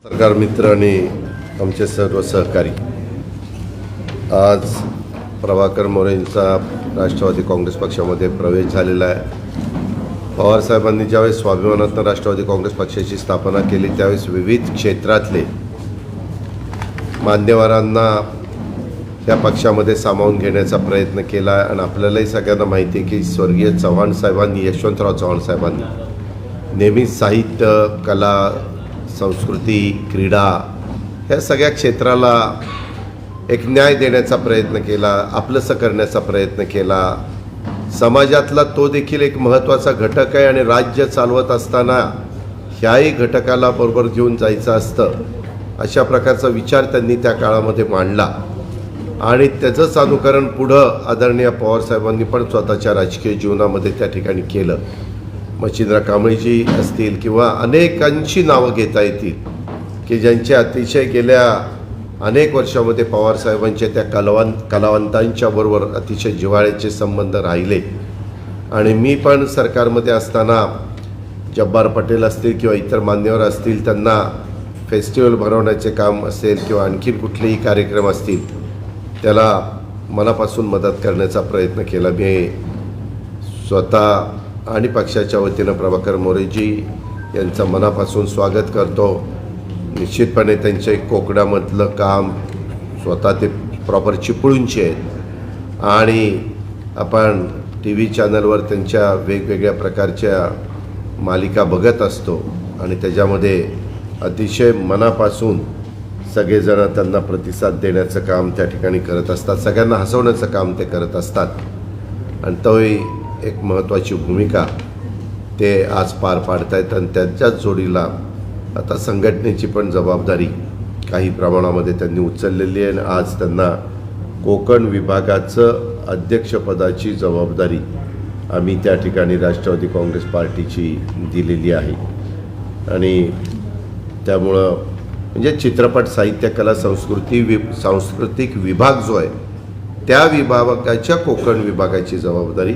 पत्रकार मित्र आणि आमचे सर्व सहकारी, आज प्रभाकर मोरेंचा राष्ट्रवादी काँग्रेस पक्षामध्ये प्रवेश झालेला आहे। पवारसाहेबांनी ज्यावेळेस स्वाभिमानातून राष्ट्रवादी काँग्रेस पक्षाची स्थापना केली त्यावेळेस विविध क्षेत्रातले मान्यवरांना या पक्षामध्ये सामावून घेण्याचा प्रयत्न केला आणि आपल्यालाही सगळ्यांना माहिती आहे की स्वर्गीय चव्हाण साहेबांनी, यशवंतराव चव्हाण साहेबांनी नेहमी साहित्य, कला, संस्कृती, क्रीडा ह्या सगळ्या क्षेत्राला एक न्याय देण्याचा प्रयत्न केला, आपलंसं करण्याचा प्रयत्न केला। समाजातला तो देखील एक महत्त्वाचा घटक आहे आणि राज्य चालवत असताना ह्याही घटकाला बरोबर घेऊन जायचं असतं, अशा प्रकारचा विचार त्यांनी त्या काळामध्ये मांडला आणि त्याचंच अनुकरण पुढं आदरणीय पवारसाहेबांनी पण स्वतःच्या राजकीय जीवनामध्ये त्या ठिकाणी केलं। मच्छिंद्र कांबळीजी असतील किंवा अनेकांची नावं घेता येतील की ज्यांचे अतिशय गेल्या अनेक वर्षामध्ये पवारसाहेबांच्या त्या कलावंतांच्या बरोबर अतिशय जिव्हाळ्याचे संबंध राहिले। आणि मी पण सरकारमध्ये असताना जब्बार पटेल असतील किंवा इतर मान्यवर असतील त्यांना फेस्टिवल भरवण्याचे काम असेल किंवा आणखीन कुठलेही कार्यक्रम असतील त्याला मनापासून मदत करण्याचा प्रयत्न केला। मी स्वतः आणि पक्षाच्या वतीनं प्रभाकर मोरेजी यांचं मनापासून स्वागत करतो। निश्चितपणे त्यांचे कोकणामधलं काम स्वतः ते प्रॉपर चिपळूणचे आहेत आणि आपण टी व्ही चॅनलवर त्यांच्या वेगवेगळ्या प्रकारच्या मालिका बघत असतो आणि त्याच्यामध्ये अतिशय मनापासून सगळेजण त्यांना प्रतिसाद देण्याचं काम त्या ठिकाणी करत असतात, सगळ्यांना हसवण्याचं काम ते करत असतात आणि तोही एक महत्त्वाची भूमिका ते आज पार पाडत आहेत। आणि त्यांच्याच जोडीला आता संघटनेची पण जबाबदारी काही प्रमाणामध्ये त्यांनी उचललेली आहे आणि आज त्यांना कोकण विभागाचं अध्यक्षपदाची जबाबदारी आम्ही त्या ठिकाणी राष्ट्रवादी काँग्रेस पार्टीची दिलेली आहे। आणि त्यामुळं म्हणजे चित्रपट, साहित्य, कला, सांस्कृतिक विभाग जो आहे त्या विभागाच्या कोकण विभागाची जबाबदारी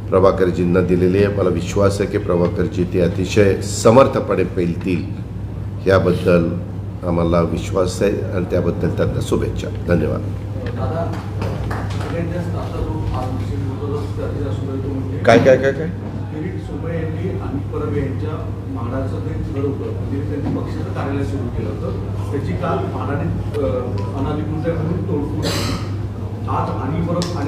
प्रभाकरजींना दिलेली आहे। मला विश्वास आहे की प्रभाकरजी ते अतिशय समर्थपणे पेलतील, याबद्दल आम्हाला विश्वास आहे आणि त्याबद्दल त्यांना शुभेच्छा। धन्यवाद। काय काय काय काय पक्षाचं कार्यालय सुरू केलं होतं, त्याची काल मानाने अनाधिकृत तोडफोड आज आणि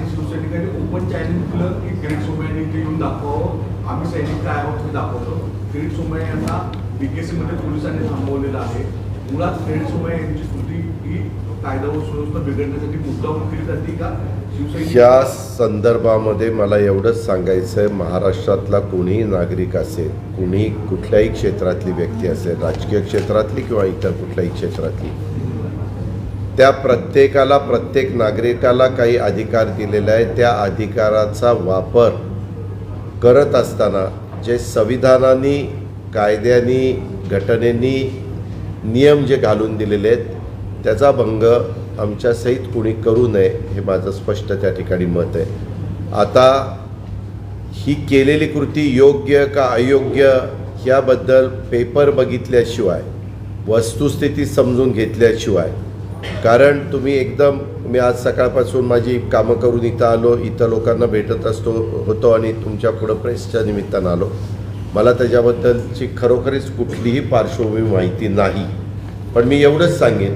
शिवसैनिकांनी ओपन चॅलेंज दिलं की किरीट सोमय्यांनी ते येऊन दाखवावं, आम्ही सैनिक काय आहोत ते दाखवतो। किरीट सोमय्या यांना BKC मध्ये पोलिसांनी थांबवलेलं आहे। मुळात किरीट सोमय्या यांची कृती ही कायदा व सुव्यवस्था बिघडण्यासाठी मुद्दामून केली जाते का? या संदर्भामध्ये मला एवढंच सांगायचं आहे, महाराष्ट्रातला कोणीही नागरिक असेल, कुणी कुठल्याही क्षेत्रातली व्यक्ती असेल, राजकीय क्षेत्रातली किंवा इतर कुठल्याही क्षेत्रातली, त्या प्रत्येकाला, प्रत्येक नागरिकाला काही अधिकार दिलेला आहे। त्या अधिकाराचा वापर करत असताना जे संविधानाने, कायद्याने, घटनेने नियम जे घालून दिलेले आहेत त्याचा भंग आमच्या सहित कोणी करू नये हे माझं स्पष्ट त्या ठिकाणी मत आहे। आता ही केलेली कृती योग्य का अयोग्य याबद्दल पेपर बघितल्याशिवाय, वस्तुस्थिती समजून घेतल्याशिवाय, कारण तुम्ही एकदम, मी आज सकाळपासून माझी कामं करून इथं आलो, इथं लोकांना भेटत होतो आणि तुमच्या पुढं प्रेसच्या निमित्तानं आलो, मला त्याच्याबद्दलची खरोखरीच कुठलीही पार्श्वभूमी माहिती नाही। पण मी एवढंच सांगेन,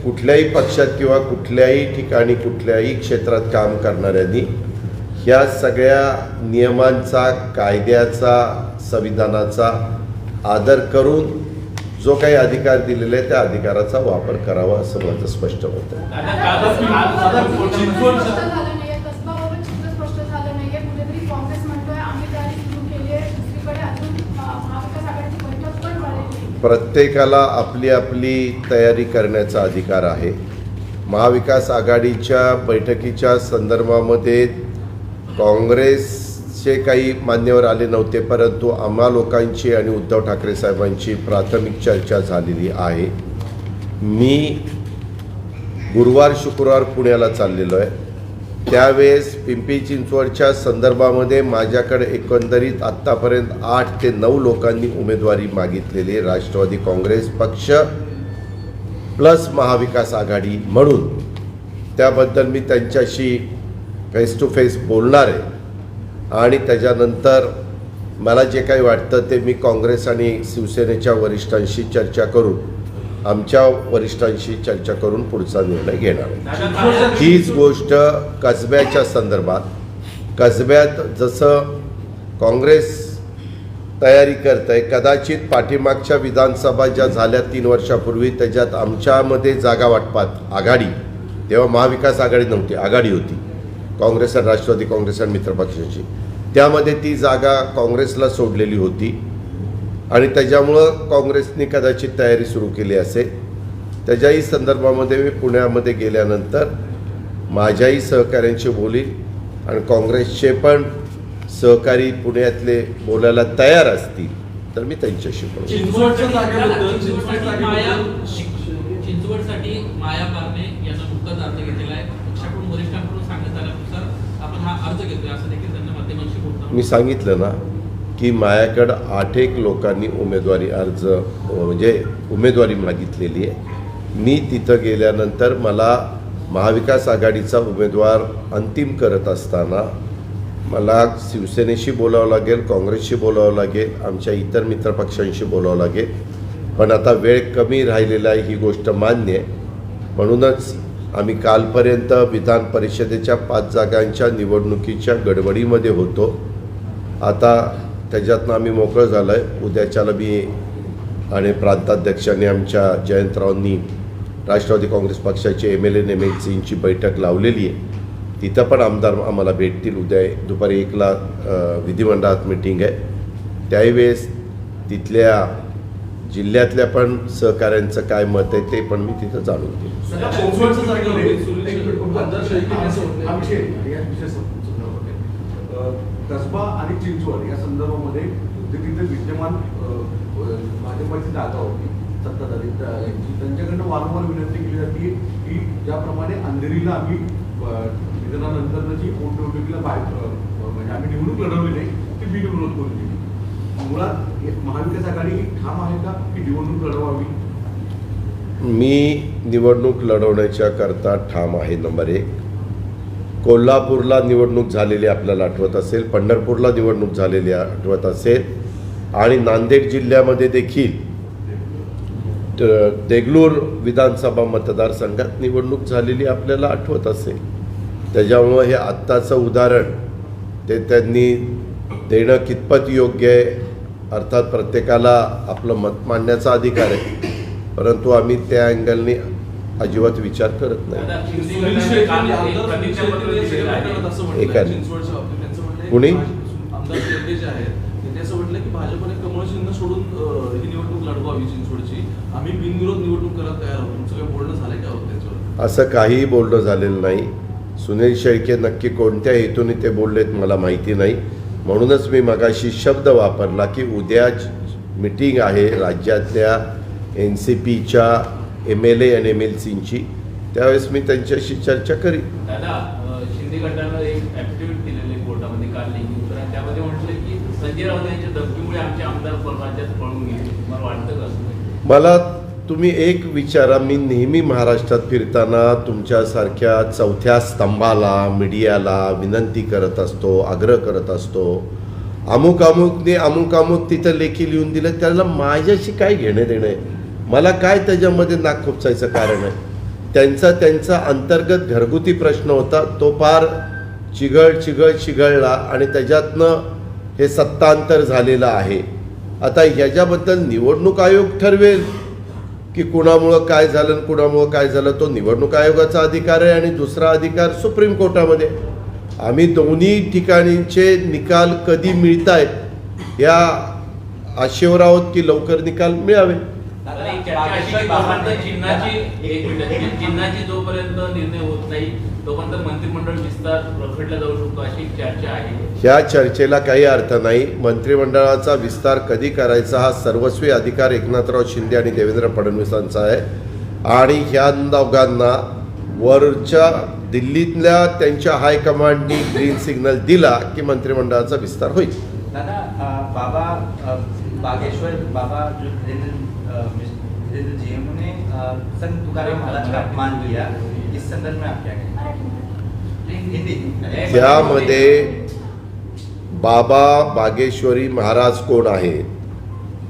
कुठल्याही पक्षात किंवा कुठल्याही ठिकाणी कुठल्याही क्षेत्रात काम करणाऱ्यांनी ह्या सगळ्या नियमांचा, कायद्याचा, संविधानाचा आदर करून जो काही अधिकार दिलेला आहे त्या अधिकाराचा वापर करावा असं माझं स्पष्ट मत आहे। प्रत्येकाला आपली आपली तयारी करण्याचा अधिकार आहे। महाविकास आघाडीच्या बैठकीच्या संदर्भामध्ये काँग्रेसचे काही मान्यवर आले नव्हते, परंतु आम्हा लोकांची आणि उद्धव ठाकरे साहेबांची प्राथमिक चर्चा झालेली आहे। मी गुरुवार शुक्रवार पुण्याला चाललेलो आहे, त्यावेळेस पिंपरी चिंचवडच्या संदर्भामध्ये माझ्याकडे एकंदरीत आत्तापर्यंत 8 ते 9 लोकांनी उमेदवारी मागितलेली। राष्ट्रवादी काँग्रेस पक्ष प्लस महाविकास आघाडी म्हणून त्याबद्दल मी त्यांच्याशी फेस टू फेस बोलणार आहे आणि त्याच्यानंतर मला जे काही वाटतं ते मी काँग्रेस आणि शिवसेनेच्या वरिष्ठांशी चर्चा करून आमच्या वरिष्ठांशी चर्चा करून पुढचा निर्णय घेणार आहे. हीच गोष्ट कसब्याच्या संदर्भात, कसब्यात जसं काँग्रेस तयारी करत आहे, कदाचित पाठीमागच्या विधानसभा ज्या झाल्या 3 वर्षापूर्वी त्याच्यात आमच्यामध्ये जागा वाटपात आघाडी, तेव्हा महाविकास आघाडी नव्हती, आघाडी होती काँग्रेस आणि राष्ट्रवादी काँग्रेस आणि मित्रपक्षांची, त्यामध्ये ती जागा काँग्रेसला सोडलेली होती आणि त्याच्यामुळं काँग्रेसने कदाचित तयारी सुरू केली असेल. त्याच्याही संदर्भामध्ये मी पुण्यामध्ये गेल्यानंतर माझ्याही सहकाऱ्यांशी बोलीन आणि काँग्रेसचे पण सहकारी पुण्यातले बोलायला तयार असतील तर मी त्यांच्याशी बोलू. चिंचवडसाठी माया कारणे यांना नुकताच अर्ज घेतलेला आहे. पक्षाकडून वरिष्ठांकडून सांगण्यात आल्यानुसार आपण हा अर्ज घेतोय असं देखील त्यांना माध्यमांशी बोलतो. मी सांगितलं ना की माझ्याकडं 8 लोकांनी उमेदवारी अर्ज म्हणजे उमेदवारी मागितलेली आहे. मी तिथं गेल्यानंतर मला महाविकास आघाडीचा उमेदवार अंतिम करत असताना मला शिवसेनेशी बोलावं लागेल, काँग्रेसशी बोलावं लागेल, आमच्या इतर मित्रपक्षांशी बोलावं लागेल. पण आता वेळ कमी राहिलेला आहे, ही गोष्ट मान्य आहे. म्हणूनच आम्ही कालपर्यंत विधान परिषदेच्या 5 जागांच्या निवडणुकीच्या गडबडीमध्ये होतो. आता त्याच्यातनं आम्ही मोकळं झालं आहे. उद्याच्याला मी आणि प्रांताध्यक्षांनी आमच्या जयंतरावांनी राष्ट्रवादी काँग्रेस पक्षाचे MLA नेमेसींची बैठक लावलेली आहे. तिथं पण आमदार आम्हाला भेटतील. उद्या दुपारी 1ला विधिमंडळात मीटिंग आहे. त्याही वेळेस तिथल्या जिल्ह्यातल्या पण सहकाऱ्यांचं काय मत आहे ते पण मी तिथं जाणून घेईन. कसबा आणि चिंचवड या संदर्भामध्ये जे तिथे विद्यमान भाजपाची जागा होती सत्ताधारी त्यांच्याकडनं वारंवार विनंती केली जाते की ज्याप्रमाणे अंधेरीला आम्ही निधनानंतर जी पोटनिवडणुकीला म्हणजे आम्ही निवडणूक लढवली नाही ती बिनविरोध करून दिली. मुळात महाविकास आघाडी ठाम आहे का की निवडणूक लढवावी? मी निवडणूक लढवण्याच्या करता ठाम आहे. नंबर 1. कोल्हापूरला निवडणूक झालेली आपल्याला आठवत असेल, पंढरपूरला निवडणूक झालेली आठवत असेल आणि नांदेड जिल्ह्यामध्ये देखील देगलूर विधानसभा मतदारसंघात निवडणूक झालेली आपल्याला आठवत असेल. त्याच्यामुळं हे आत्ताचं उदाहरण ते त्यांनी देणं कितपत योग्य आहे. अर्थात प्रत्येकाला आपलं मत मांडण्याचा अधिकार आहे, परंतु आम्ही त्या अँगलने अजिबात विचार करत नाही. कुणी म्हटलं की भाजपने कमळ चिन्ह सोडून ही निवडणूक लढवावी चिंचवडची, आम्ही बिनविरोध निवडणूक करायला तयार आहोत. तुमचं काही बोलणं झालंय का त्याच्यावर? असं काहीही बोलणं झालेलं नाही. सुनील शेळके नक्की कोणत्या हेतूने ते बोललेत मला माहिती नाही. म्हणूनच मी मगाशी शब्द वापरला की उद्या मीटिंग आहे राज्यातल्या NCPच्या MLA आणि MLCंची, त्यावेळेस मी त्यांच्याशी चर्चा करीन. दादा, शिंदे गटानं एक ॲफिडेव्हिट दिलेले कोर्टामध्ये काल लेखी उत्तर, त्यामध्ये म्हटलं की संजय राऊत यांच्या धमकीमुळे आमचे आमदार राज्यात पळून गेले. मला वाटतं का? मला तुम्ही एक विचारा, मी नेहमी महाराष्ट्रात फिरताना तुमच्यासारख्या चौथ्या स्तंभाला मीडियाला विनंती करत असतो, आग्रह करत असतो. अमुक अमुक तिथं लेखी लिहून दिलं, त्याला माझ्याशी काय घेणं देणं आहे? मला काय त्याच्यामध्ये नाक खुपसायचं कारण आहे? त्यांचा अंतर्गत घरगुती प्रश्न होता, तो फार चिघळला आणि त्याच्यातनं हे सत्तांतर झालेलं आहे. आता ह्याच्याबद्दल निवडणूक आयोग ठरवेल की कुणामुळं काय झालं कुणामुळं काय झालं, तो निवडणूक आयोगाचा अधिकार आहे आणि दुसरा अधिकार सुप्रीम कोर्टामध्ये. आम्ही दोन्ही ठिकाणींचे निकाल कधी मिळत आहेत या आशेवर आहोत की लवकर निकाल मिळावे. चिन्हाची जोपर्यंत निर्णय होत नाही तोपर्यंत मंत्रिमंडळ विस्तार रखडला जाऊ शकतो अशी चर्चा आहे. ह्या चर्चेला काही अर्थ नाही. मंत्रिमंडळाचा विस्तार कधी करायचा हा सर्वस्वी अधिकार एकनाथराव शिंदे आणि देवेंद्र फडणवीसांचा आहे आणि ह्या दोघांना वरच्या दिल्लीतल्या त्यांच्या हायकमांडनी ग्रीन सिग्नल दिला की मंत्रिमंडळाचा विस्तार होईल. दादा, बाबा बागेश्वर बाबा जो धीरेन्द्र GM ने संत तुकाराम महाराज का अपमान किया, इस संदर्भ में आप क्या कहेंगे? हिंदी त्यामध्ये बाबा बागेश्वरी महाराज कोण आहेत?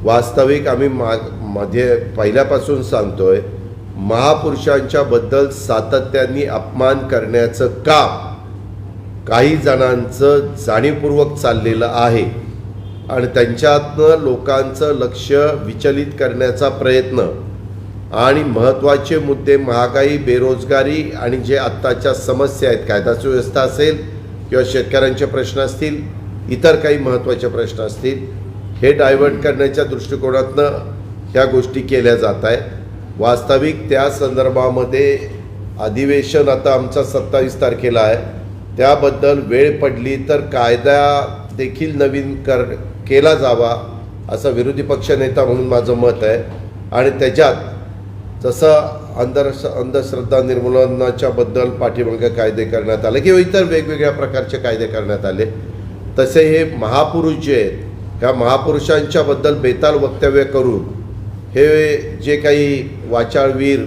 वास्तविक आम्ही मध्ये पहिल्यापासून सांगतोय, महापुरुषांच्या बद्दल सातत्याने अपमान करण्याचं काम काही जणांचं जाणीवपूर्वक चाललेलं आहे आणि त्यांच्यातनं लोकांचं लक्ष विचलित करण्याचा प्रयत्न आणि महत्त्वाचे मुद्दे महागाई, बेरोजगारी आणि जे आत्ताच्या समस्या आहेत, कायदा सुव्यवस्था असेल किंवा शेतकऱ्यांचे प्रश्न असतील, इतर काही महत्त्वाचे प्रश्न असतील, हे डायव्हर्ट करण्याच्या दृष्टिकोनातनं ह्या गोष्टी केल्या जात आहेत. वास्तविक त्या संदर्भामध्ये अधिवेशन आता आमचा 27 तारखेला आहे. त्याबद्दल वेळ पडली तर कायदा देखील नवीन केला जावा असं विरोधी पक्षनेता म्हणून माझं मत आहे. आणि त्याच्यात जसं अंधश्रद्धा निर्मूलनाच्या बद्दल पाठीमागे कायदे करण्यात आले किंवा इतर वेगवेगळ्या प्रकारचे कायदे करण्यात आले, तसे हे महापुरुष जे आहेत, ह्या महापुरुषांच्याबद्दल बेताल वक्तव्य करून हे जे काही वाचाळवीर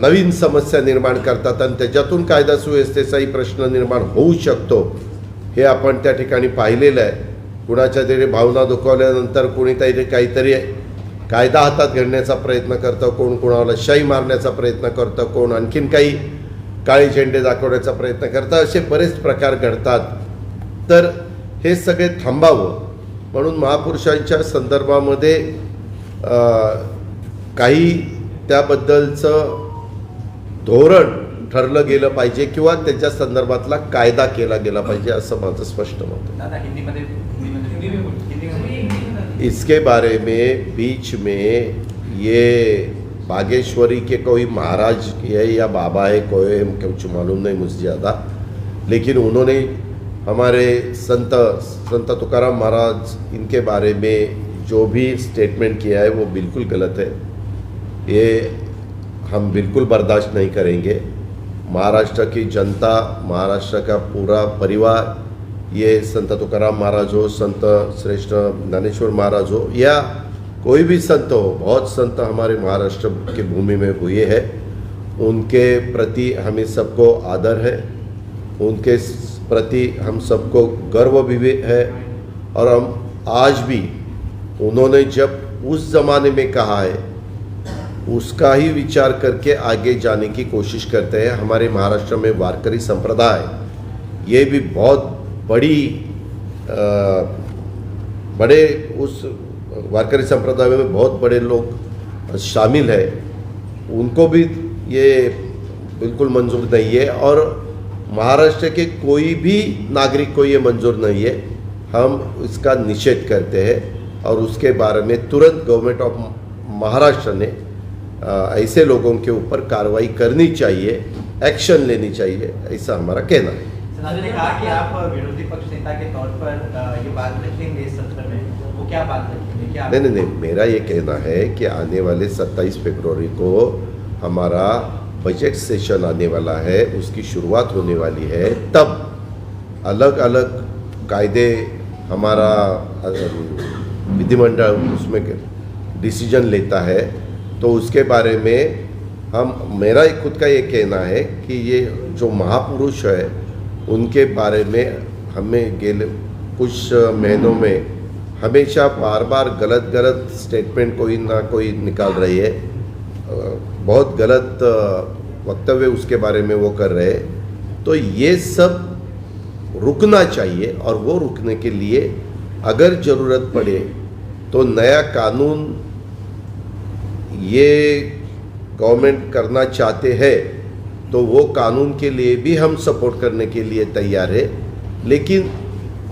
नवीन समस्या निर्माण करतात आणि त्याच्यातून कायदा सुव्यवस्थेचाही प्रश्न निर्माण होऊ शकतो, हे आपण त्या ठिकाणी पाहिलेलं आहे. कुणाच्या तरी भावना दुखावल्यानंतर कोणीतरी काहीतरी कायदा हातात घेण्याचा प्रयत्न करतं, कोण कुणाला शाई मारण्याचा प्रयत्न करतं, कोण आणखीन काही काळे झेंडे दाखवण्याचा प्रयत्न करतं, असे बरेच प्रकार घडतात. तर हे सगळे थांबावं म्हणून महापुरुषांच्या संदर्भामध्ये काही त्याबद्दलचं धोरण ठरलं गेलं पाहिजे किंवा त्याच्या संदर्भातला कायदा केला गेला पाहिजे, असं माझं स्पष्ट मत आहे. दादा हिंदी में इसके बारे में बीच में ये बागेश्वरी के कोई महाराज है या बाबा है, कोई कुछ मालूम नहीं मुझे ज़्यादा, लेकिन उन्होंने हमारे संत तुकाराम महाराज इनके बारे में जो भी स्टेटमेंट किया है वो बिल्कुल गलत है. ये हम बिल्कुल बर्दाश्त नहीं करेंगे. महाराष्ट्र की जनता, महाराष्ट्र का पूरा परिवार, ये संत तुकाराम महाराज हो, संत श्रेष्ठ ज्ञानेश्वर महाराज हो या कोई भी संत हो, बहुत संत हमारे महाराष्ट्र की भूमि में हुए हैं. उनके प्रति हमें सबको आदर है, उनके प्रति हम सबको गर्व भी है. और हम आज भी उन्होंने जब उस ज़माने में कहा है उसका ही विचार करके आगे जाने की कोशिश करते हैं. हमारे महाराष्ट्र में वारकरी संप्रदाय, ये भी बहुत बड़े उस वारकरी संप्रदाय में बहुत बड़े लोग शामिल है, उनको भी ये बिल्कुल मंजूर नहीं है और महाराष्ट्र के कोई भी नागरिक को ये मंजूर नहीं है. हम इसका निषेध करते हैं और उसके बारे में तुरंत गवर्नमेंट ऑफ महाराष्ट्र ने ऐसे लोगों के ऊपर कार्रवाई करनी चाहिए, एक्शन लेनी चाहिए, ऐसा हमारा कहना है. आपने कहा कि आप विरोधी पक्ष नेता के तौर पर ये बात रखेंगे इस सत्र में, वो क्या बात रखेंगे? क्या नहीं, मेरा ये कहना है कि आने वाले 27 फरवरी को हमारा बजट सेशन आने वाला है, उसकी शुरुआत होने वाली है. तब अलग अलग कायदे हमारा विधिमंडल उसमें डिसीजन लेता है, तो उसके बारे में मेरा खुद का ये कहना है कि ये जो महापुरुष है उनके बारे में हमें कुछ महीनों में हमेशा बार बार गलत स्टेटमेंट कोई ना कोई निकाल रही है, बहुत गलत वक्तव्य उसके बारे में वो कर रहे हैं. तो ये सब रुकना चाहिए और वो रुकने के लिए अगर ज़रूरत पड़े तो नया कानून ये गवर्नमेंट करना चाहते हैं तो वो कानून के लिए भी हम सपोर्ट करने के लिए तैयार है, लेकिन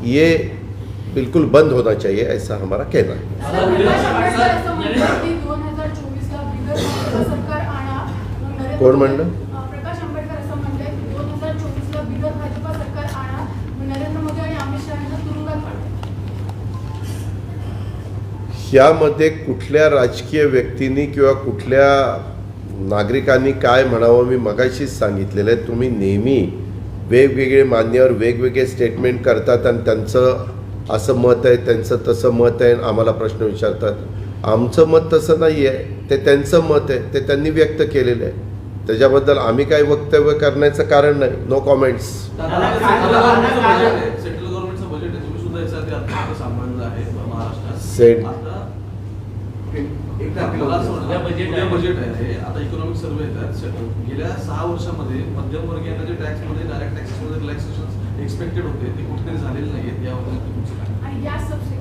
ये बिल्कुल बंद होना चाहिए, ऐसा हमारा कहना है. कोण म्हणलं? प्रकाश आंबेडकर असं म्हणतात की 2024 ला बिगर भाजपा सरकार आणा, नरेंद्र मोदी आणि अमित शहा यांना तुरुंगात पाठवा. यामध्ये कुठल्या राजकीय व्यक्तींनी किंवा कुठल्या नागरिकांनी काय म्हणावं मी मगाशीच सांगितलेलं आहे. तुम्ही नेहमी वेगवेगळे मान्यवर वेगवेगळे स्टेटमेंट करतात आणि त्यांचं असं मत आहे, त्यांचं तसं मत आहे, आम्हाला प्रश्न विचारतात. आमचं मत तसं नाही आहे. ते त्यांचं मत आहे, ते त्यांनी व्यक्त केलेलं आहे. त्याच्याबद्दल आम्ही काही वक्तव्य करण्याचं कारण नाही. No comments. दादा, सेंट्रल गव्हर्नमेंटचं बजेट आहे, तुम्ही सुद्धा याच्यासाठी अर्थसंकल्प सामान्य आहे महाराष्ट्रात. सेट. आता एक तारखेला मला असं उद्या वाटतं, budget उद्या आहे. बजेट आहे. आता इकॉनॉमिक सर्वे येतात. गेल्या 6 वर्षामध्ये मध्यमवर्गीयांना जे टॅक्समध्ये डायरेक्ट टॅक्सेसमध्ये रिलॅक्सेशन एक्सपेक्टेड होते ते कुठेतरी झालेले नाही आहेत. यावर तुमचं काय? आणि या सबसिडी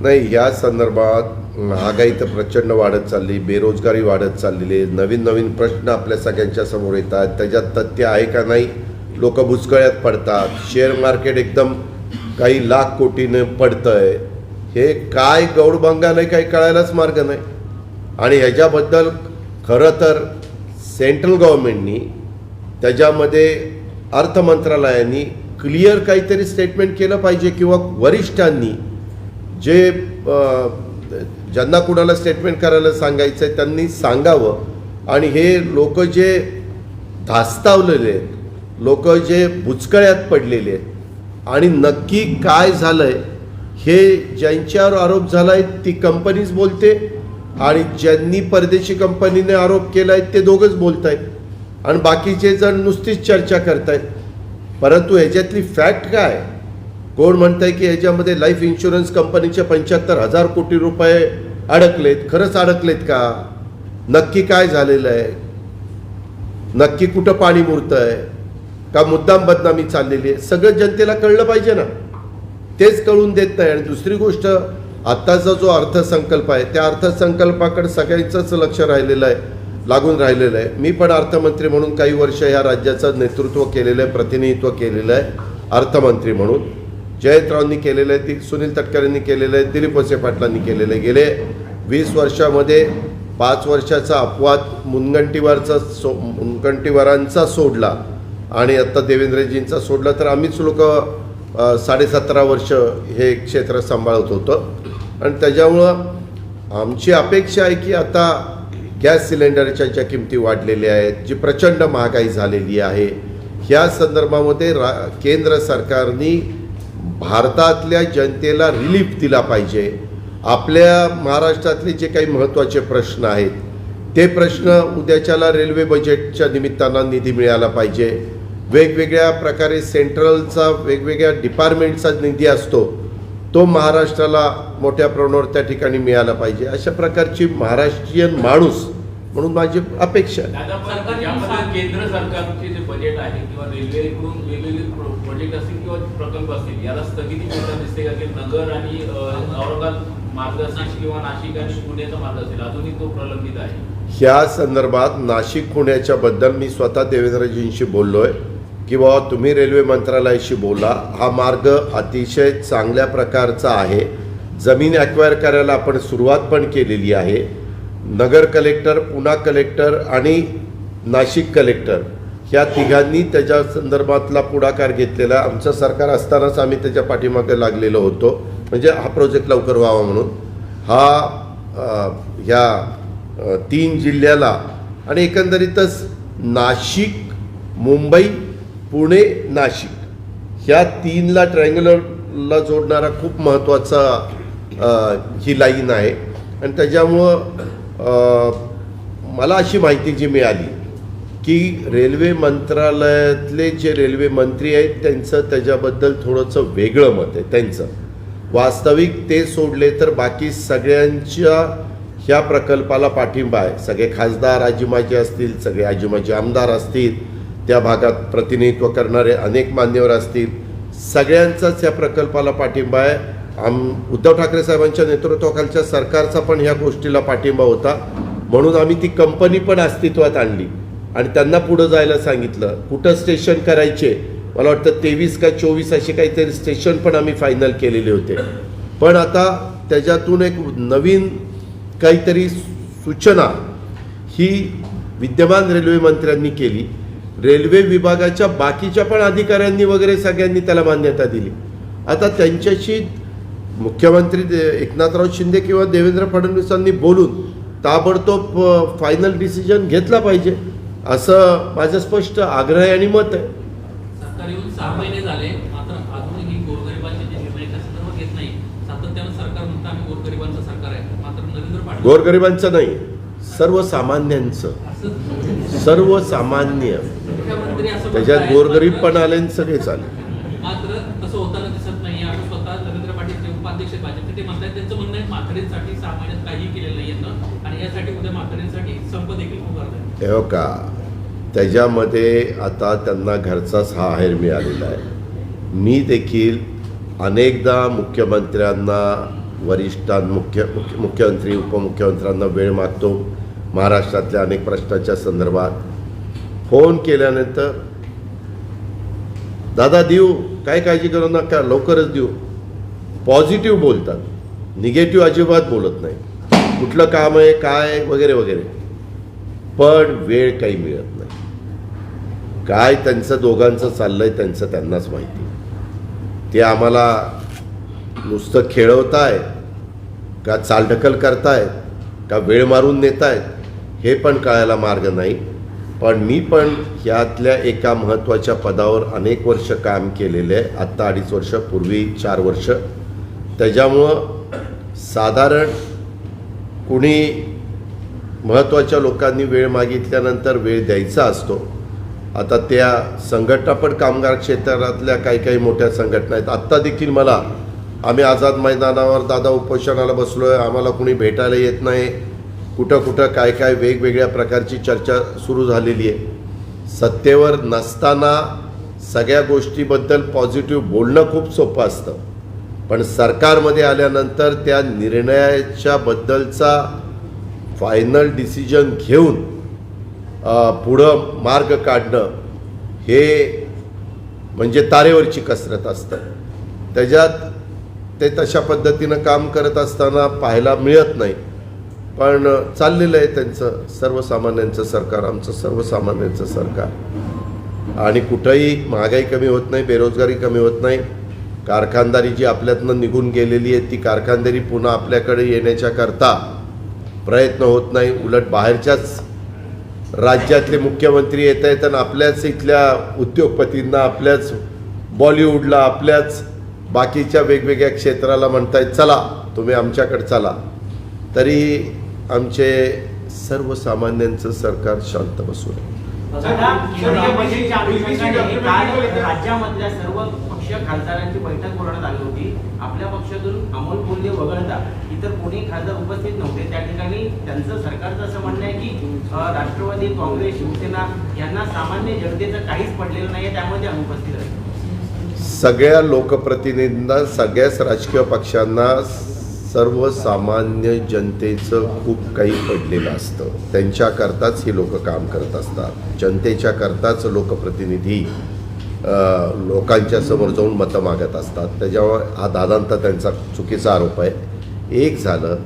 नाही, या संदर्भात महागाई तर प्रचंड वाढत चालली, बेरोजगारी वाढत चाललेली आहे, नवीन नवीन प्रश्न आपल्या सगळ्यांच्या समोर येतात. त्याच्यात तथ्य आहे का नाही, लोक बुचकळ्यात पडतात. शेअर मार्केट एकदम काही लाख कोटीने पडतं आहे. हे काय गौडबंगा नाही, काही कळायलाच मार्ग नाही. आणि ह्याच्याबद्दल खरं तर सेंट्रल गव्हर्नमेंटनी त्याच्यामध्ये अर्थ मंत्रालयाने क्लिअर काहीतरी स्टेटमेंट केलं पाहिजे, किंवा वरिष्ठांनी जे ज्यांना कुणाला स्टेटमेंट करायला सांगायचं आहे त्यांनी सांगावं. आणि हे लोक जे धास्तावलेले आहेत, लोक जे बुचकळ्यात पडलेले आहेत, आणि नक्की काय झालं आहे हे ज्यांच्यावर आरोप झाला आहे ती कंपनीच बोलते, आणि ज्यांनी परदेशी कंपनीने आरोप केला आहे ते दोघंच बोलत आहेत, आणि बाकीचे जण नुसतीच चर्चा करत आहेत. परंतु ह्याच्यातली फॅक्ट काय? कोण म्हणत आहे की ह्याच्यामध्ये लाईफ इन्शुरन्स कंपनीचे 75,000 कोटी रुपये अडकलेत. खरंच अडकलेत का? नक्की काय झालेलं आहे? नक्की कुठं पाणी मुरतं आहे का? मुद्दाम बदनामी चाललेली आहे? सगळं जनतेला कळलं पाहिजे ना, तेच कळून देत नाही. आणि दुसरी गोष्ट, आत्ताचा जो अर्थसंकल्प आहे त्या अर्थसंकल्पाकडे सगळ्यांचंच लक्ष राहिलेलं आहे, लागून राहिलेलं आहे. मी पण अर्थमंत्री म्हणून काही वर्ष ह्या राज्याचं नेतृत्व केलेलं आहे, प्रतिनिधित्व केलेलं आहे अर्थमंत्री म्हणून. जयंतरावांनी केलेलं आहे, सुनील तटकरेंनी केलेलं आहे, दिलीप वळसे पाटलांनी केलेलं आहे. गेले 20 वर्षामध्ये 5 वर्षाचा अपवाद मुनगंटीवारांचा सोडला आणि आत्ता देवेंद्रजींचा सोडला तर आम्हीच लोक 17.5 वर्ष हे क्षेत्र सांभाळत होतं. आणि त्याच्यामुळं आमची अपेक्षा आहे की आता गॅस सिलेंडरच्या ज्या किमती वाढलेल्या आहेत, जी प्रचंड महागाई झालेली आहे, ह्या संदर्भामध्ये केंद्र सरकारने भारतातल्या जनतेला रिलीफ दिला पाहिजे. आपल्या महाराष्ट्रातले जे काही महत्त्वाचे प्रश्न आहेत ते प्रश्न उद्याच्याला रेल्वे बजेटच्या निमित्तानं निधी मिळाला पाहिजे. वेगवेगळ्या प्रकारे सेंट्रलचा वेगवेगळ्या डिपार्टमेंटचा निधी असतो तो महाराष्ट्राला मोठ्या प्रमाणावर त्या ठिकाणी मिळाला पाहिजे. अशा प्रकारची महाराष्ट्रीयन माणूस म्हणून माझी अपेक्षा आहे. दादा, पण यामध्ये केंद्र सरकारचे जे बजेट आहे किंवा रेल्वेकडून वेगवेगळे प्रोजेक्ट असतील किंवा प्रकल्प असतील, याला स्थगिती मिळताना दिसते का? की नगर आणि औरंगाबाद मार्ग असेल किंवा नाशिक आणि पुण्याचा मार्ग असेल, अजूनही तो प्रलंबित आहे. ह्या संदर्भात नाशिक पुण्याच्या बद्दल मी स्वतः देवेंद्रजींशी बोललो आहे की बाबा तुम्ही रेल्वे मंत्रालयाशी बोला. हा मार्ग अतिशय चांगल्या प्रकारचा आहे. जमीन ॲक्वायर करायला आपण सुरुवात पण केलेली आहे. नगर कलेक्टर, पुणा कलेक्टर आणि नाशिक कलेक्टर ह्या तिघांनी त्याच्या संदर्भातला पुढाकार घेतलेला. आमचं सरकार असतानाच आम्ही त्याच्या पाठीमागे लागलेलो होतो, म्हणजे हा प्रोजेक्ट लवकर व्हावा म्हणून. हा ह्या 3 जिल्ह्याला आणि एकंदरीतच नाशिक, मुंबई, पुणे, नाशिक ह्या 3ला ट्रायंग्युलरला जोडणारा खूप महत्त्वाचा ही लाईन आहे. आणि त्याच्यामुळं मला अशी माहिती जी मिळाली की रेल्वे मंत्रालयातले जे रेल्वे मंत्री आहेत त्यांचं त्याच्याबद्दल थोडंसं वेगळं मत आहे. त्यांचं वास्तविक ते सोडले तर बाकी सगळ्यांच्या ह्या प्रकल्पाला पाठिंबा आहे. सगळे खासदार आजीमाजी असतील, सगळे आजीमाजी आमदार असतील, त्या भागात प्रतिनिधित्व करणारे अनेक मान्यवर असतील, सगळ्यांचाच या प्रकल्पाला पाठिंबा आहे. उद्धव ठाकरे साहेबांच्या नेतृत्वाखालच्या सरकारचा पण ह्या गोष्टीला पाठिंबा होता. म्हणून आम्ही ती कंपनी पण अस्तित्वात आणली आणि त्यांना पुढं जायला सांगितलं. कुठं स्टेशन करायचे, मला वाटतं 23 का 24 असे काहीतरी स्टेशन पण आम्ही फायनल केलेले होते. पण आता त्याच्यातून एक नवीन काहीतरी सूचना ही विद्यमान रेल्वे मंत्र्यांनी केली. रेल्वे विभागाच्या बाकीच्या पण अधिकाऱ्यांनी वगैरे सगळ्यांनी त्याला मान्यता दिली. आता त्यांच्याशी मुख्यमंत्री एकनाथराव शिंदे किंवा देवेंद्र फडणवीसांनी बोलून ताबडतोब फायनल डिसिजन घेतला पाहिजे असं माझं स्पष्ट आग्रह आणि मत आहे. सरकार येऊन 6 महिने झाले, मात्र अजूनही गोरगरिबांचे जे निर्णय त्या संदर्भात घेत नाही. सातत्यानं सरकार म्हणतं आम्ही गोरगरिबांचं सरकार आहे, मात्र नरेंद्र पाटील गोरगरिबांचं नाही, सर्वसामान्यांचं, असं सर्वसामान्य, मुख्यमंत्री असं त्याच्यात म्हणतायत, गोरगरीब पण आले आणि सगळेच आले. मात्र तसं होताना दिसत नाही. आता स्वतः रवींद्र पाटील जे उपाध्यक्ष आहेत भाजपचे, ते म्हणतात त्यांचं म्हणणं आहे म्हातारींसाठी 6 महिन्यात काहीही केलेलं नाही येतं आणि यासाठी उद्या म्हातारींसाठी संप देखील पुकारतात. हे का त्याच्यामध्ये आता त्यांना घरचाच हा आहेर मिळालेला आहे. मी देखील अनेकदा मुख्यमंत्र्यांना, मुख्यमंत्री उपमुख्यमंत्र्यांना वेळ मागतो महाराष्ट्रातल्या अनेक प्रश्नाच्या संदर्भात. फोन केल्यानंतर दादा देऊ, काय काळजी करू नका, लवकरच देऊ, पॉझिटिव्ह बोलतात, निगेटिव्ह अजिबात बोलत नाही. कुठलं काम आहे काय वगैरे वगैरे, पण वेळ काही मिळत नाही. काय त्यांचं दोघांचं चाललंय त्यांचं त्यांनाच माहिती. ते आम्हाला नुसतं खेळवतायत का चालढकल करतायत का वेळ मारून नेतायत हे पण कळायला मार्ग नाही. पण मी पण ह्यातल्या एका महत्त्वाच्या पदावर अनेक वर्ष काम केलेलं आहे, आत्ता 2.5 वर्ष, पूर्वी 4 वर्ष. त्याच्यामुळं साधारण कुणी महत्त्वाच्या लोकांनी वेळ मागितल्यानंतर वेळ द्यायचा असतो. आता त्या संघटना पण कामगार क्षेत्रातल्या काही मोठ्या संघटना आहेत. आत्ता देखील मला, आम्ही आझाद मैदानावर दादा उपोषणाला बसलो आहे, आम्हाला कुणी भेटायला येत नाही, कुठं काय वेगवेगळ्या प्रकारची चर्चा सुरू झालेली आहे. सत्तेवर नसताना सगळ्या गोष्टीबद्दल पॉझिटिव्ह बोलणं खूप सोपं असतं, पण सरकारमध्ये आल्यानंतर त्या निर्णयाच्या बद्दलचा फायनल डिसिजन घेऊन पुढं मार्ग काढणं हे म्हणजे तारेवरची कसरत असतं. त्याच्यात ते तशा पद्धतीनं काम करत असताना पाहायला मिळत नाही. पण चाललेलं आहे त्यांचं सर्वसामान्यांचं सरकार, आमचं सर्वसामान्यांचं सरकार. आणि कुठंही महागाई कमी होत नाही, बेरोजगारी कमी होत नाही. कारखानदारी जी आपल्यातनं निघून गेलेली आहे ती कारखानदारी पुन्हा आपल्याकडे येण्याच्या करता प्रयत्न होत नाही. उलट बाहेरच्याच राज्यातले मुख्यमंत्री येत आहेत आणि आपल्याच इथल्या उद्योगपतींना, आपल्याच बॉलिवूडला, आपल्याच बाकीच्या वेगवेगळ्या क्षेत्राला म्हणतायत चला तुम्ही आमच्याकडे चला. तरी आमचे सर्वसामान्यांचं सरकार शांत बसून आहे. केंद्रीय बजेटच्या अनुषंगाने काल राज्यामधल्या सर्व पक्ष खासदारांची बैठक बोलवण्यात आली होती. आपल्या पक्षातून अमोल कोल्हे वगळता इतर कोणी खासदार उपस्थित नव्हते. त्या ठिकाणी त्यांचं सरकारचं असं म्हणणं आहे की राष्ट्रवादी काँग्रेस, शिवसेना यांना सामान्य जनतेचं काहीच पडलेलं नाही, त्यामुळे ते अनुपस्थित आहेत. सगळ्या लोकप्रतिनिधींना, सगळ्याच राजकीय पक्षांना सर्वसामान्य जनतेचं खूप काही पडलेलं असतं. त्यांच्याकरताच ही लोक काम करत असतात. जनतेच्या करताच लोकप्रतिनिधी लोकांच्या समोर जाऊन मतं मागत असतात. त्याच्यामुळे हा दादांता त्यांचा चुकीचा आरोप आहे. एक झालं,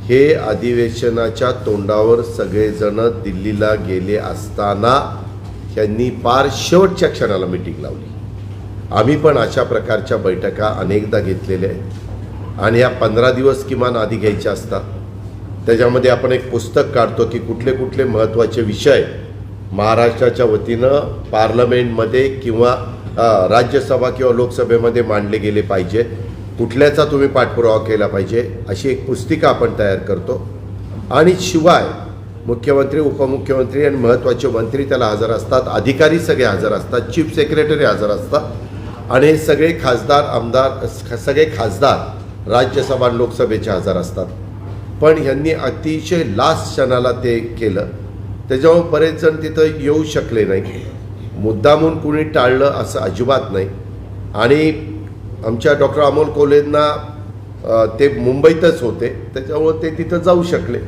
हे अधिवेशनाच्या तोंडावर सगळेजण दिल्लीला गेले असताना ह्यांनी पार शेवटच्या क्षणाला मिटिंग लावली. आम्ही पण अशा प्रकारच्या बैठका अनेकदा घेतलेल्या आहेत आणि या 15 दिवस किमान आधी घ्यायच्या असतात. त्याच्यामध्ये आपण एक पुस्तक काढतो की कुठले कुठले महत्त्वाचे विषय महाराष्ट्राच्या वतीनं पार्लमेंटमध्ये किंवा राज्यसभा किंवा लोकसभेमध्ये मांडले गेले पाहिजे, कुठल्याचा तुम्ही पाठपुरावा केला पाहिजे, अशी एक पुस्तिका आपण तयार करतो. आणि शिवाय मुख्यमंत्री, उपमुख्यमंत्री आणि महत्त्वाचे मंत्री त्याला हजर असतात, अधिकारी सगळे हजर असतात, चीफ सेक्रेटरी हजर असतात आणि हे सगळे खासदार, आमदार, सगळे खासदार राज्यसभा आणि लोकसभेचे हजर असतात. पण ह्यांनी अतिशय लास्ट क्षणाला ते केलं. त्याच्यामुळे बरेच जण तिथं येऊ शकले नाही. मुद्दामून कुणी टाळलं असं अजिबात नाही. आणि आमच्या डॉक्टर अमोल कोल्हेंना ते मुंबईतच होते, त्याच्यामुळे ते तिथं जाऊ शकले.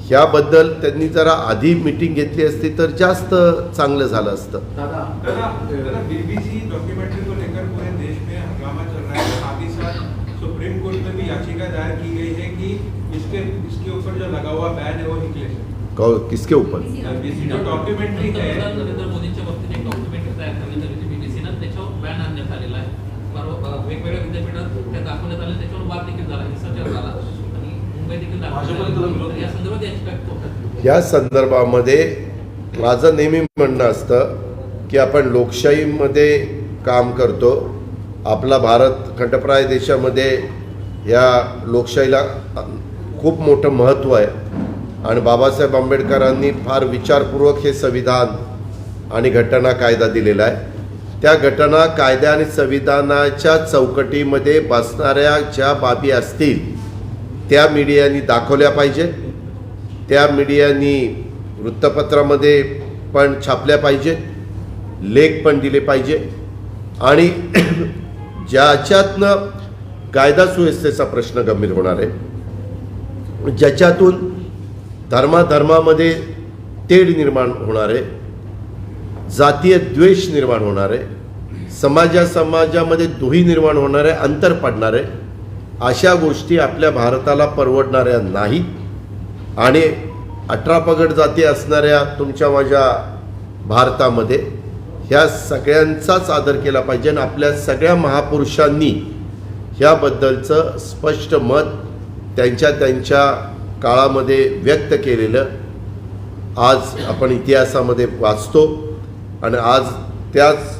ह्याबद्दल त्यांनी जरा आधी मीटिंग घेतली असती तर जास्त चांगलं झालं असतं. बीबीसी डॉक्यूमेंट्री को लेकर पूरे देश में हंगामा चल रहा है. साथ ही साथ सुप्रीम कोर्ट में भी याचिका दायर की गई है कि इसके ऊपर जो लगा हुआ बैन है वो निकले. किसके ऊपर? जो डॉक्यूमेंट्री है, नरेंद्र मोदींच्या बाबतीत एक डॉक्युमेंटरी तयार करण्यात आली होती बीबीसीनं, त्याच्यावर बॅन आणण्यात आलेला आहे. वेगवेगळ्या विद्यापीठात त्या दाखवण्यात आलं, त्याच्यावर वाद देखील झाला, हिंसाचार झाला आणि मुंबई देखील दाखवण्यात. या संदर्भात याचिका, या संदर्भामध्ये माझं नेहमी म्हणणं असतं की आपण लोकशाहीमध्ये काम करतो. आपला भारत खंडप्राय देशामध्ये या लोकशाहीला खूप मोठं महत्त्व आहे आणि बाबासाहेब आंबेडकरांनी फार विचारपूर्वक हे संविधान आणि घटना कायदा दिलेला आहे. त्या घटना कायदा आणि संविधानाच्या चौकटीमध्ये बसणाऱ्या ज्या बाबी असतील त्या मीडियानी दाखवल्या पाहिजे, त्या मीडियानी वृत्तपत्रामध्ये पण छापल्या पाहिजे, लेख पण दिले पाहिजे आणि ज्याच्यातनं कायदा सुव्यवस्थेचा प्रश्न गंभीर होणार आहे, ज्याच्यातून धर्माधर्मामध्ये तेढ निर्माण होणार आहे, जातीय द्वेष निर्माण होणार आहे, समाजामध्ये दुही निर्माण होणार आहे, अंतर पडणार आहे, अशा गोष्टी आपल्या भारताला परवडणाऱ्या नाहीत. आणि 18 पगड जाती असणाऱ्या तुमच्या माझ्या भारतामध्ये ह्या सगळ्यांचाच आदर केला पाहिजे आणि आपल्या सगळ्या महापुरुषांनी ह्याबद्दलचं स्पष्ट मत त्यांच्या काळामध्ये व्यक्त केलेलं आज आपण इतिहासामध्ये वाचतो आणि आज त्याच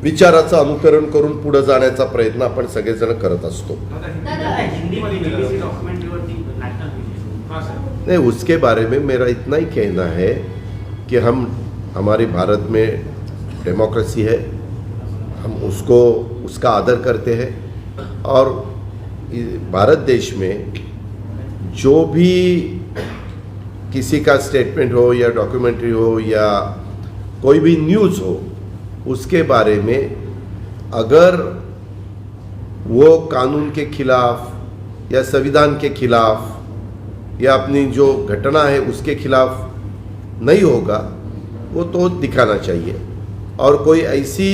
विचाराचं अनुकरण करून पुढे जाण्याचा प्रयत्न आपण सगळेजण करत असतो. हिंदीमध्ये BBC डॉक्युमेंटरीवरती नॅशनल विषय. हाँ सर. नहीं, उसके बारे में मेरा इतना ही कहना है कि हमारे भारत में डेमोक्रेसी है, हम उसका आदर करते हैं और भारत देश में जो भी किसी का स्टेटमेंट हो या डॉक्यूमेंट्री हो या कोई भी न्यूज़ हो, उसके बारे में अगर वो कानून के खिलाफ या संविधान के खिलाफ या अपनी जो घटना है उसके खिलाफ नहीं होगा, वो तो दिखाना चाहिए. और कोई ऐसी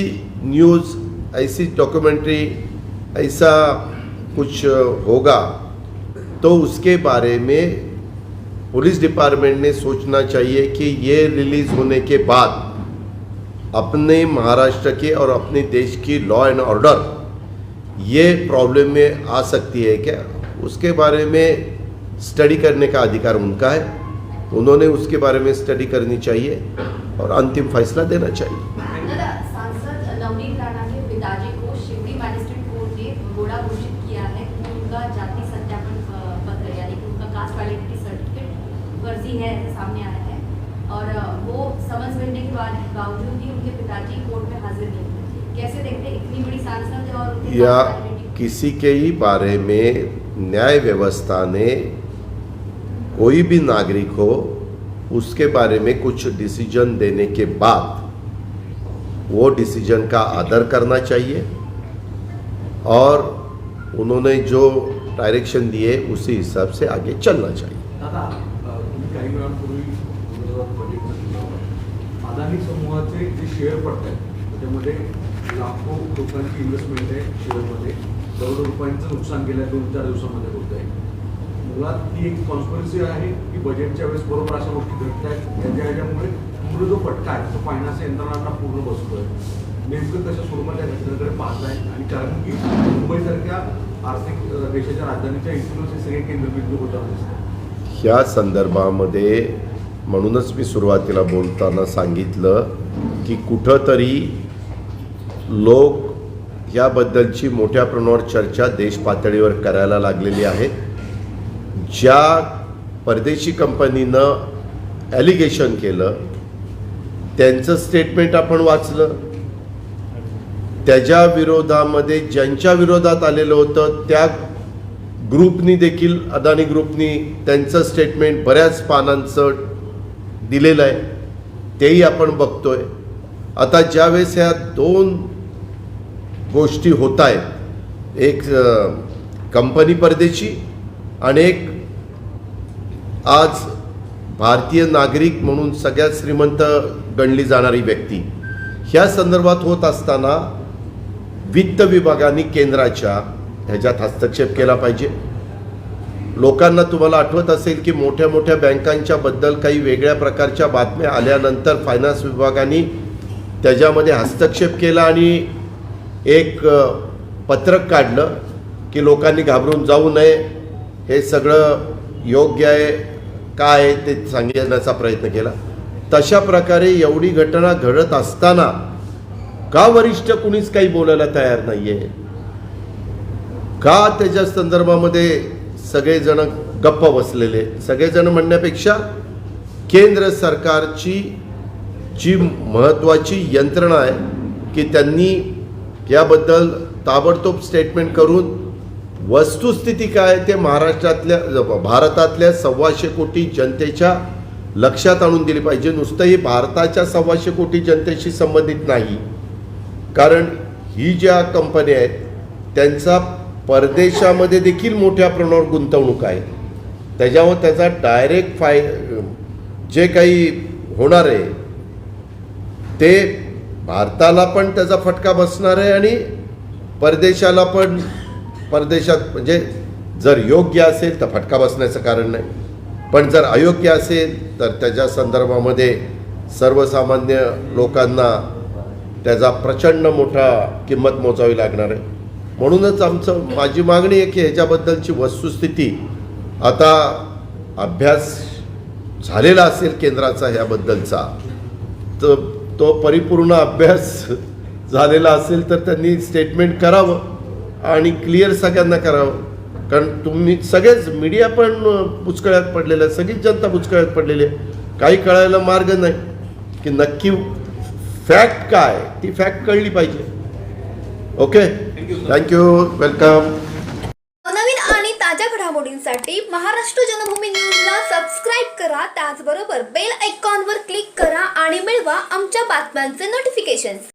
न्यूज़, ऐसी डॉक्यूमेंट्री, ऐसा कुछ होगा तो उसके बारे में पुलिस डिपार्टमेंट ने सोचना चाहिए कि ये रिलीज़ होने के बाद अपने महाराष्ट्र के और अपने देश की लॉ एंड ऑर्डर ये प्रॉब्लम में आ सकती है क्या, उसके बारे में स्टडी करने का अधिकार उनका है. उन्होंने उसके बारे में स्टडी करनी चाहिए और अंतिम फैसला देना चाहिए. दादा, सांसद नवनीत राणा के पिताजी को शिवडी मैजिस्ट्रेट कोर्ट ने गोड़ा घोषित किया है कि उनका जाति सत्यापन पत्र यानी कि उनका कास्ट वैलिडिटी सर्टिफिकेट फर्जी है, ऐसा सामने आया है और वो समझ मिलने के बावजूद भी उनके पिताजी कोर्ट में हाजिर नहीं हुए. कैसे देखते हैं इतनी बड़ी सांसद है और उनके या caste validity- किसी के ही बारे में न्याय व्यवस्था ने कोई भी नागरिक हो उसके बारे में कुछ डिसीजन देने के बाद वो डिसीजन का आदर करना चाहिए और उन्होंने जो डायरेक्शन दिए उसी हिसाब से आगे चलना चाहिए. दादा, तुम्ही काही वेळापूर्वी बजेटचं दिलं होतं. अदानी समूहाचे जे शेअर पडत आहेत त्याच्यामध्ये लाखो लोकांची इन्व्हेस्टमेंट आहे शेअरमध्ये, करोडो रुपयांचं नुकसान गेल्या 2-4 दिवसामध्ये होत आहे. मुळात ती एक कॉन्स्पिरसी आहे की बजेटच्या वेळेस बरोबर अशा गोष्टी घडत आहेत, ह्याच्यामुळे पूर्ण जो फटका आहे तो फायनान्स यंत्रणांना पूर्ण बसतोय. नेमकं कशा स्वरूपात या घटनेकडे पाहताय आणि कारण की मुंबईसारख्या आर्थिक देशाच्या राजधानीच्या इथूनच हे सगळे केंद्रबिंदू होताना दिसतात. ह्या संदर्भामध्ये म्हणूनच मी सुरुवातीला बोलताना सांगितलं की कुठंतरी लोक याबद्दलची मोठ्या प्रमाणावर चर्चा देश पातळीवर करायला लागलेली आहे. ज्या परदेशी कंपनीनं ॲलिगेशन केलं त्यांचं स्टेटमेंट आपण वाचलं, त्याच्या विरोधामध्ये ज्यांच्या विरोधात आलेलं होतं त्या ग्रुपनी देखील, अदानी ग्रुपनी त्यांचं स्टेटमेंट बऱ्याच पानांचं दिलेलं आहे, तेही आपण बघतोय. आता ज्यावेळेस ह्या दोन गोष्टी होत आहेत, एक कंपनी परदेशी आणि एक आज भारतीय नागरिक म्हणून सगळ्यात श्रीमंत गणली जाणारी व्यक्ती, ह्या संदर्भात होत असताना वित्त विभागाने केंद्राच्या ह्याच्यात हस्तक्षेप केला पाहिजे. लोकांना तुम्हाला आठवत असेल की मोठ्या मोठ्या बँकांच्या बद्दल काही वेगळ्या प्रकारच्या बातम्या आल्यानंतर फायनान्स विभागाने त्याच्यामध्ये हस्तक्षेप केला आणि एक पत्रक काढलं की लोकांनी घाबरून जाऊ नये, हे सगळं योग्य आहे काय ते सांगण्याचा प्रयत्न केला. तशा प्रकारे एवढी घटना घडत असताना का वरिष्ठ कुणीच काही बोलायला तयार नाही आहे, का त्याच्या संदर्भामध्ये सगळेजण गप्प बसलेले. सगळेजण म्हणण्यापेक्षा केंद्र सरकारची जी महत्त्वाची यंत्रणा आहे की त्यांनी याबद्दल ताबडतोब स्टेटमेंट करून वस्तुस्थिती काय ते महाराष्ट्रातल्या भारतातल्या 125 कोटी जनतेच्या लक्षात आणून दिली पाहिजे. नुसतं ही भारताच्या 125 कोटी जनतेशी संबंधित नाही, कारण ही ज्या कंपन्या आहेत त्यांचा परदेशामध्ये देखील मोठ्या प्रमाणावर गुंतवणूक आहे. त्याच्यावर त्याचा डायरेक्ट जे काही होणार आहे ते भारताला पण त्याचा फटका बसणार आहे आणि परदेशाला पण. परदेशात म्हणजे जर योग्य असेल तर फटका बसण्याचं कारण नाही, पण जर अयोग्य असेल तर त्याच्या संदर्भामध्ये सर्वसामान्य लोकांना त्याचा प्रचंड मोठा किंमत मोजावी लागणार आहे. म्हणूनच माझी मागणी आहे की ह्याच्याबद्दलची वस्तुस्थिती आता अभ्यास झालेला असेल केंद्राचा ह्याबद्दलचा, तर तो परिपूर्ण अभ्यास झालेला असेल तर त्यांनी स्टेटमेंट करावं आणि क्लिअर सगळ्यांना करावं. कारण तुम्ही सगळेच मीडिया पण बुचकळ्यात पडलेलं आहे, सगळीच जनता बुचकळ्यात पडलेली आहे. काही कळायला मार्ग नाही की नक्की फॅक्ट काय, ती फॅक्ट कळली पाहिजे. Okay, thank you, welcome. नवीन आणि ताज्या घडामोडींसाठी महाराष्ट्र जनभूमी न्यूजला सबस्क्राईब करा. त्याचबरोबर बेल आयकॉनवर क्लिक करा आणि मिळवा आमच्या बातम्यांचे नोटिफिकेशन्स.